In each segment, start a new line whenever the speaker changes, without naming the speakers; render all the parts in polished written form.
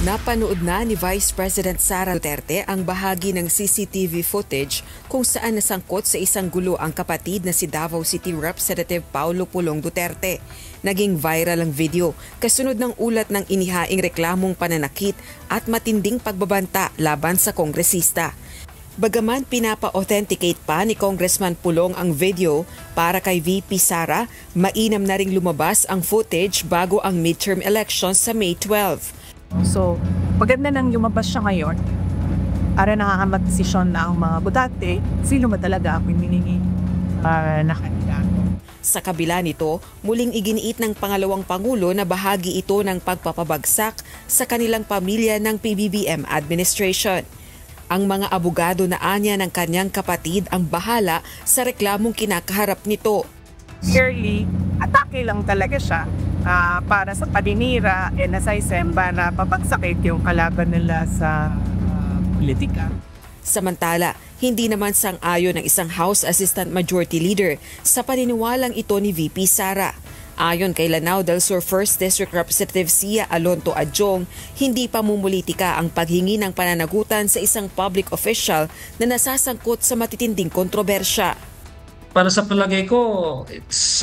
Napanood na ni Vice President Sara Duterte ang bahagi ng CCTV footage kung saan nasangkot sa isang gulo ang kapatid na si Davao City Representative Paulo Pulong Duterte. Naging viral ang video kasunod ng ulat ng inihaing reklamong pananakit at matinding pagbabanta laban sa kongresista. Bagaman pinapa-authenticate pa ni Congressman Pulong ang video para kay VP Sara, mainam na ring lumabas ang footage bago ang midterm elections sa May 12.
So, maganda nang lumabas siya ngayon para nakakamag-desisyon na ang mga butante, sino ba talaga ang pininingi para nakandidato.
Sa kabila nito, muling iginiit ng pangalawang Pangulo na bahagi ito ng pagpapabagsak sa kanilang pamilya ng PBBM administration. Ang mga abogado na anya ng kanyang kapatid ang bahala sa reklamong kinakaharap nito.
Clearly, atake lang talaga siya para sa paninira nasaisemba na papagsakit yung kalaban nila sa politika.
Samantala, hindi naman sang-ayon ng isang House Assistant Majority Leader sa paniniwalang ito ni VP Sara. Ayon kay Lanao del Sur 1st District Representative Sia Alonto Adjong, hindi pa mumulitika ang paghingi ng pananagutan sa isang public official na nasasangkot sa matitinding kontrobersya.
Para sa palagay ko, it's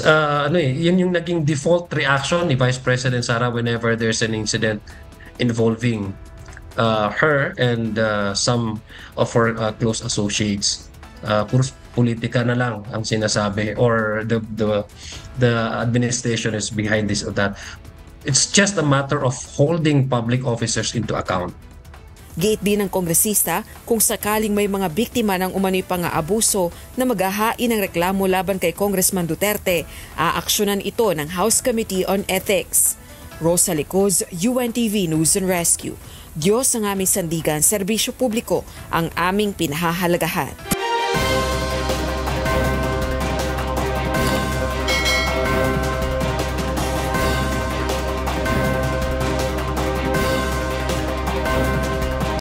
yun yung naging default reaction ni Vice President Sara whenever there's an incident involving her and some of her close associates. Puro politika na lang ang sinasabi or the administration is behind this or that. It's just a matter of holding public officers into account.
Giit din ng kongresista kung sakaling may mga biktima ng umano'y pang-aabuso na maghahain ng reklamo laban kay Congressman Duterte, aaksyonan ito ng House Committee on Ethics. Rosa Licoz, UNTV News and Rescue. Diyos ang aming sandigan, serbisyo publiko ang aming pinahahalagahan.